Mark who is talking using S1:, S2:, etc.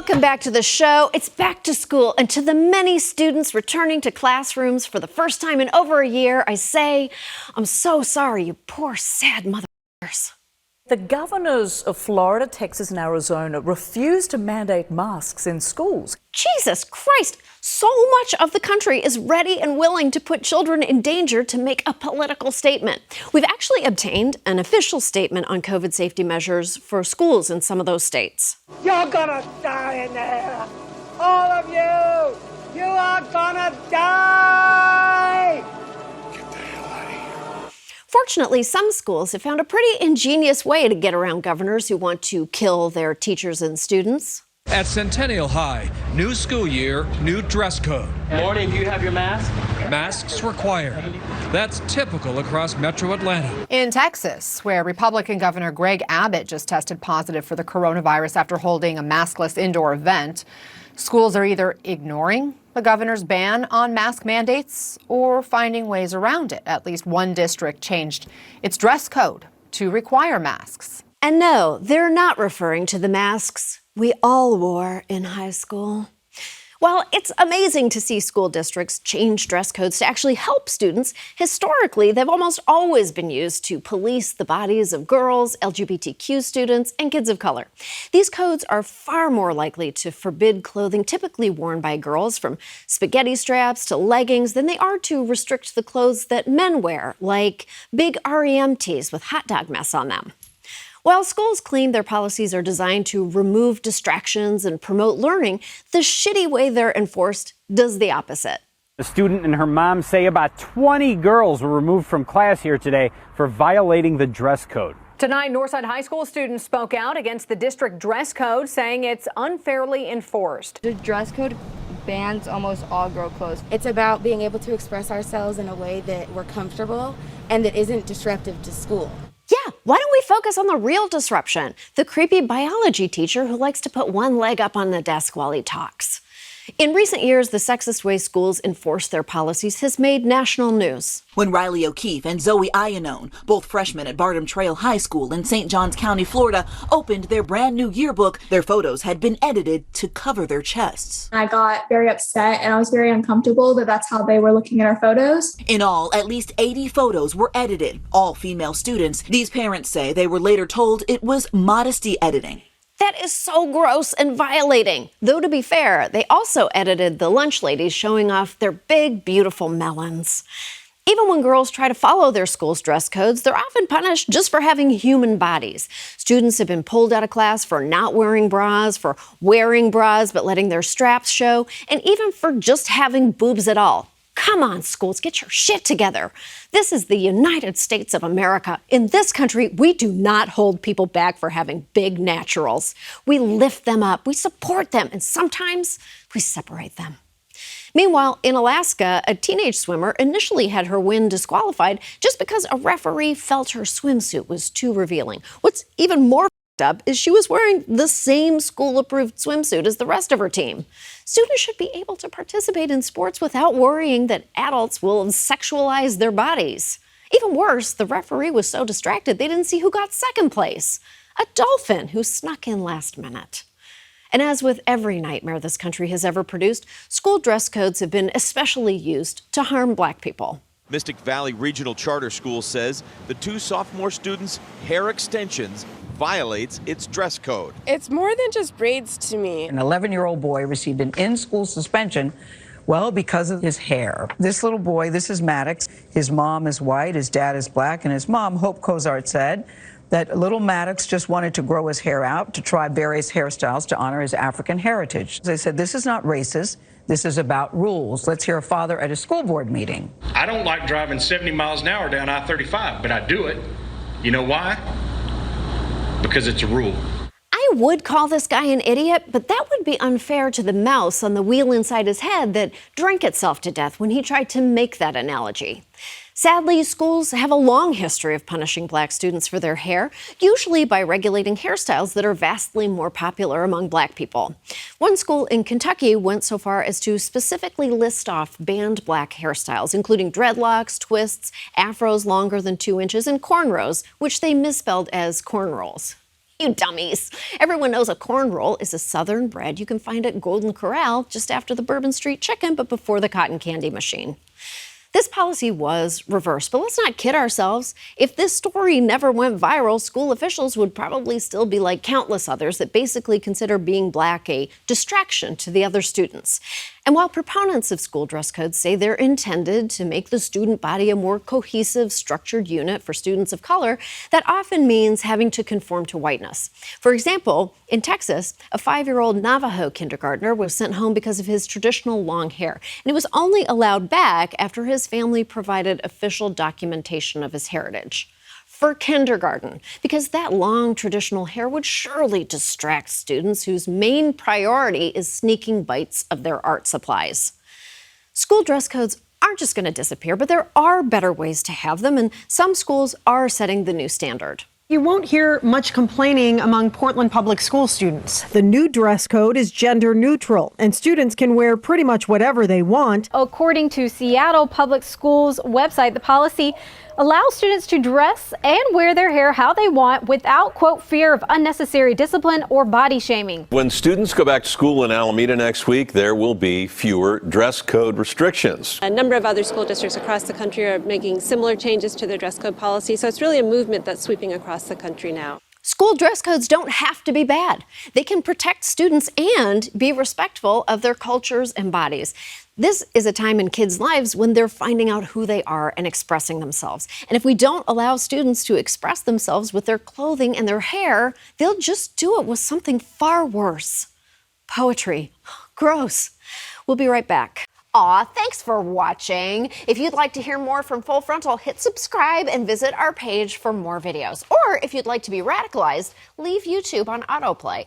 S1: Welcome back to the show. It's back to school, and to the many students returning to classrooms for the first time in over a year, I say, I'm so sorry, you poor, sad motherfuckers.
S2: The governors of Florida, Texas, and Arizona refused to mandate masks in schools.
S1: Jesus Christ, so much of the country is ready and willing to put children in danger to make a political statement. We've actually obtained an official statement on COVID safety measures for schools in some of those states.
S3: You're gonna die in there! All of you! You are gonna die!
S1: Fortunately, some schools have found a pretty ingenious way to get around governors who want to kill their teachers and students.
S4: At Centennial High, new school year, new dress code.
S5: Morning, do you have your mask?
S4: Masks required. That's typical across Metro Atlanta.
S6: In Texas, where Republican Governor Greg Abbott just tested positive for the coronavirus after holding a maskless indoor event, schools are either ignoring the governor's ban on mask mandates or finding ways around it. At least one district changed its dress code to require masks.
S1: And no, they're not referring to the masks we all wore in high school. While it's amazing to see school districts change dress codes to actually help students, historically, they've almost always been used to police the bodies of girls, LGBTQ students, and kids of color. These codes are far more likely to forbid clothing typically worn by girls, from spaghetti straps to leggings, than they are to restrict the clothes that men wear, like big REM tees with hot dog mess on them. While schools claim their policies are designed to remove distractions and promote learning, the shitty way they're enforced does the opposite.
S7: A student and her mom say about 20 girls were removed from class here today for violating the dress code.
S8: Tonight, Northside High School students spoke out against the district dress code, saying it's unfairly enforced.
S9: The dress code bans almost all girl clothes. It's about being able to express ourselves in a way that we're comfortable and that isn't disruptive to school.
S1: Yeah, why don't we focus on the real disruption? The creepy biology teacher who likes to put one leg up on the desk while he talks. In recent years, the sexist way schools enforce their policies has made national news.
S10: When Riley O'Keefe and Zoe Iannone, both freshmen at Barnum Trail High School in St. Johns County, Florida, opened their brand new yearbook, their photos had been edited to cover their chests.
S11: I got very upset and I was very uncomfortable that that's how they were looking at our photos.
S10: In all, at least 80 photos were edited, all female students. These parents say they were later told it was modesty editing.
S1: That is so gross and violating. Though, to be fair, they also edited the lunch ladies showing off their big, beautiful melons. Even when girls try to follow their school's dress codes, they're often punished just for having human bodies. Students have been pulled out of class for not wearing bras, for wearing bras but letting their straps show, and even for just having boobs at all. Come on, schools, get your shit together. This is the United States of America. In this country, we do not hold people back for having big naturals. We lift them up, we support them, and sometimes we separate them. Meanwhile, in Alaska, a teenage swimmer initially had her win disqualified just because a referee felt her swimsuit was too revealing. What's even more up is she was wearing the same school-approved swimsuit as the rest of her team. Students should be able to participate in sports without worrying that adults will sexualize their bodies. Even worse, the referee was so distracted they didn't see who got second place, a dolphin who snuck in last minute. And as with every nightmare this country has ever produced, school dress codes have been especially used to harm Black people.
S12: Mystic Valley Regional Charter School says the two sophomore students' hair extensions violates its dress code.
S13: It's more than just braids to me.
S14: An 11-year-old boy received an in-school suspension, well, because of his hair. This little boy, this is Maddox. His mom is white, his dad is black, and his mom, Hope Cozart, said that little Maddox just wanted to grow his hair out to try various hairstyles to honor his African heritage. They said, this is not racist. This is about rules. Let's hear a father at a school board meeting.
S15: I don't like driving 70 miles an hour down I-35, but I do it. You know why? Because it's a rule.
S1: I would call this guy an idiot, but that would be unfair to the mouse on the wheel inside his head that drank itself to death when he tried to make that analogy. Sadly, schools have a long history of punishing Black students for their hair, usually by regulating hairstyles that are vastly more popular among Black people. One school in Kentucky went so far as to specifically list off banned Black hairstyles, including dreadlocks, twists, afros longer than 2 inches, and cornrows, which they misspelled as cornrows. You dummies. Everyone knows a corn roll is a Southern bread you can find at Golden Corral just after the Bourbon Street Chicken, but before the cotton candy machine. This policy was reversed, but let's not kid ourselves. If this story never went viral, school officials would probably still be like countless others that basically consider being black a distraction to the other students. And while proponents of school dress codes say they're intended to make the student body a more cohesive, structured unit for students of color, that often means having to conform to whiteness. For example, in Texas, a 5-year-old Navajo kindergartner was sent home because of his traditional long hair, and he was only allowed back after his family provided official documentation of his heritage. For kindergarten, because that long traditional hair would surely distract students whose main priority is sneaking bites of their art supplies. School dress codes aren't just going to disappear, but there are better ways to have them, and some schools are setting the new standard.
S5: You won't hear much complaining among Portland public school students. The new dress code is gender neutral, and students can wear pretty much whatever they want.
S16: According to Seattle Public Schools website, the policy allows students to dress and wear their hair how they want without, quote, fear of unnecessary discipline or body shaming.
S17: When students go back to school in Alameda next week, there will be fewer dress code restrictions.
S18: A number of other school districts across the country are making similar changes to their dress code policy, so it's really a movement that's sweeping across the country now.
S1: School dress codes don't have to be bad. They can protect students and be respectful of their cultures and bodies. This is a time in kids' lives when they're finding out who they are and expressing themselves. And if we don't allow students to express themselves with their clothing and their hair, they'll just do it with something far worse. Poetry. Gross. We'll be right back. Aw, thanks for watching. If you'd like to hear more from Full Frontal, hit subscribe and visit our page for more videos. Or if you'd like to be radicalized, leave YouTube on autoplay.